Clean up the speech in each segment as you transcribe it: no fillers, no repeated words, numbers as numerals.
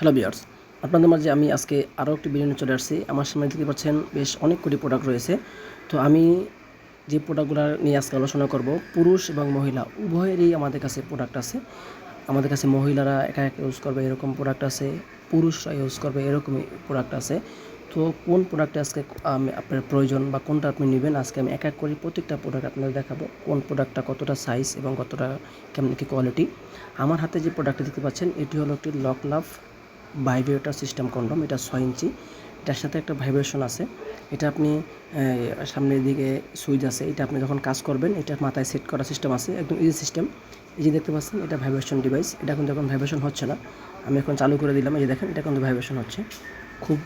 Hello viewers, আপনাদের মাঝে আমি আজকে আরও একটি ভিডিও নিয়ে চলে আসছি। আমার সামনে দেখতে পাচ্ছেন বেশ অনেক কোটি প্রোডাক্ট রয়েছে। তো আমি যে প্রোডাক্টগুলো নিয়ে আজকে আলোচনা করব, পুরুষ এবং মহিলা উভয়েরই আমাদের কাছে প্রোডাক্ট আছে। আমাদের কাছে মহিলারা একা একা ইউজ করবে এরকম প্রোডাক্ট আছে, পুরুষরা ইউজ করবে এরকমই প্রোডাক্ট আছে। তো কোন প্রোডাক্টে আজকে আপনার প্রয়োজন বা কোনটা আপনি নেবেন, আজকে আমি এক এক করে প্রত্যেকটা প্রোডাক্ট আপনাদের দেখাবো। কোন প্রোডাক্টটা কতটা সাইজ এবং কতটা কেমন কি কোয়ালিটি। আমার হাতে যে প্রোডাক্টটা দেখতে পাচ্ছেন এটি হলো একটি lock love vibrator system condom. এটা 6 ইঞ্চি, এটার সাথে একটা ভাইব্রেশন আছে। এটা আপনি সামনের দিকে সুইচ আছে, এটা আপনি যখন কাজ করবেন এটা মাথায় সেট করা সিস্টেম আছে, একদম ইজি সিস্টেম। এই যে দেখতে পাচ্ছেন এটা ভাইব্রেশন ডিভাইস। এটা কিন্তু এখন ভাইব্রেশন হচ্ছে না, আমি এখন চালু করে দিলাম। এই যে দেখেন এটা কিন্তু ভাইব্রেশন হচ্ছে, খুব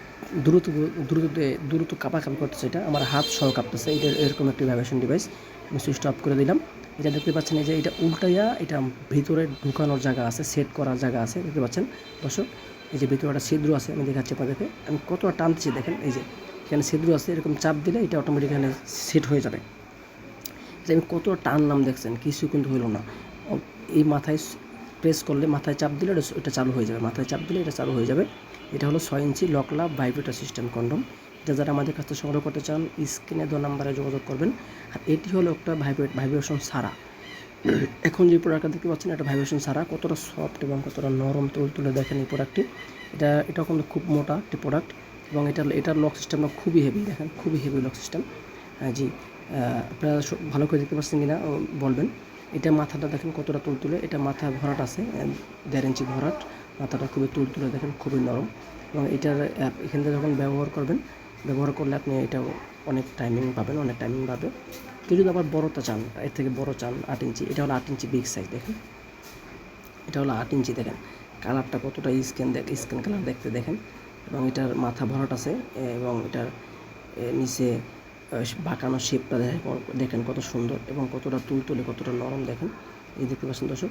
দ্রুত দ্রুত দ্রুত কাঁপাকাঁপি করতেছে। এটা আমার হাত সহ কাঁপতেছে। এটা এরকম একটি ভাইব্রেশন ডিভাইস। আমি সুইচটা অফ করে দিলাম। এটা দেখতে পাচ্ছেন এই যে এটা উল্টাইয়া, এটা ভিতরে ঢুকানোর জায়গা আছে, সেট করার জায়গা আছে। দেখতে পাচ্ছেন দর্শক, এই যে ভিতরে একটা ছিদ্র আছে, আমি দেখাচ্ছি আপনাদেরকে। আমি কতটা টানতেছি দেখেন, এই যে এখানে ছিদ্র আছে, এরকম চাপ দিলে এটা অটোমেটিক এখানে সেট হয়ে যাবে। যে আমি কতটা টানলাম দেখছেন, কিছু কিন্তু হইল না। এই মাথায় প্রেস করলে, মাথায় চাপ দিলে এটা চালু হয়ে যাবে, মাথায় চাপ দিলে এটা চালু হয়ে যাবে। এটা হলো 6 inch lock love vibrator system condom. এটা যারা আমাদের কাছ থেকে সংগ্রহ করতে চান স্ক্রিনে দেওয়া নাম্বারে যোগাযোগ করবেন। আর এটি হলো একটা ভাইব্রেশন ছাড়া। এখন যে প্রোডাক্টটা দেখতে পাচ্ছেন এটা ভাইব্রেশন ছাড়া। কতটা সফট এবং কতটা নরম তুলে দেখেন এই প্রোডাক্টটি। এটা কিন্তু খুব মোটা একটি প্রোডাক্ট এবং এটার লক সিস্টেমটা খুবই হেভি, দেখেন খুবই হেভি লক সিস্টেম। জি, আপনারা ভালো করে দেখতে পাচ্ছেন কিনা বলবেন। এটা মাথাটা দেখেন কতটা তুলতুলে, এটা মাথা ভরাট আছে 1.5 ইঞ্চি ভরাট। মাথাটা খুবই তুলতুলে দেখেন, খুবই নরম। এবং এটার এখান থেকে যখন ব্যবহার করলে আপনি এটা অনেক টাইমিং পাবেন, অনেক টাইমিং পাবে। কেউ যদি আবার বড়টা চান, এর থেকে বড় চান 8 ইঞ্চি, এটা হলো 8 ইঞ্চি বিগ সাইজ। দেখেন এটা হলো 8 ইঞ্চি, দেখেন কালারটা কতটা স্ক্যান কালার দেখতে দেখেন। এবং এটার মাথা ভরাট আছে এবং এটার নিচে বাঁকানো শেপটা দেখেন কত সুন্দর এবং কতটা তুলতুলে, কতটা নরম দেখেন। এই দেখতে পাচ্ছেন দর্শক।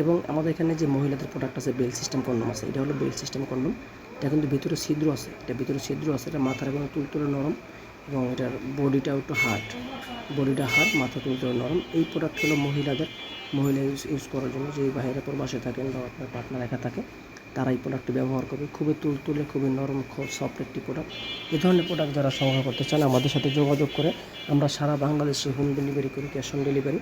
এবং আমাদের এখানে যে মহিলাদের প্রোডাক্ট আছে বেল্ট সিস্টেম কন্ডম আছে, এটা হলো বেল্ট সিস্টেম কন্ডম। এটা কিন্তু ভিতরে ছিদ্র আছে, এটা মাথার কোনো তুলতুলে নরম এবং এটার বডিটাও একটু হার্ড, মাথা তুলতুলে নরম। এই প্রোডাক্টগুলো মহিলা ইউজ করার জন্য, যে বাইরে প্রবাসে থাকেন বা আপনার পার্টনার একা থাকে, তারা এই প্রোডাক্টটি ব্যবহার করবে। খুবই তুলতুলে, খুবই নরম, খুব সফট একটি প্রোডাক্ট। এই ধরনের প্রোডাক্ট যারা সংগ্রহ করতে চান আমাদের সাথে যোগাযোগ করে আমরা সারা বাংলাদেশে হোম ডেলিভারি করি, ক্যাশ অন ডেলিভারি।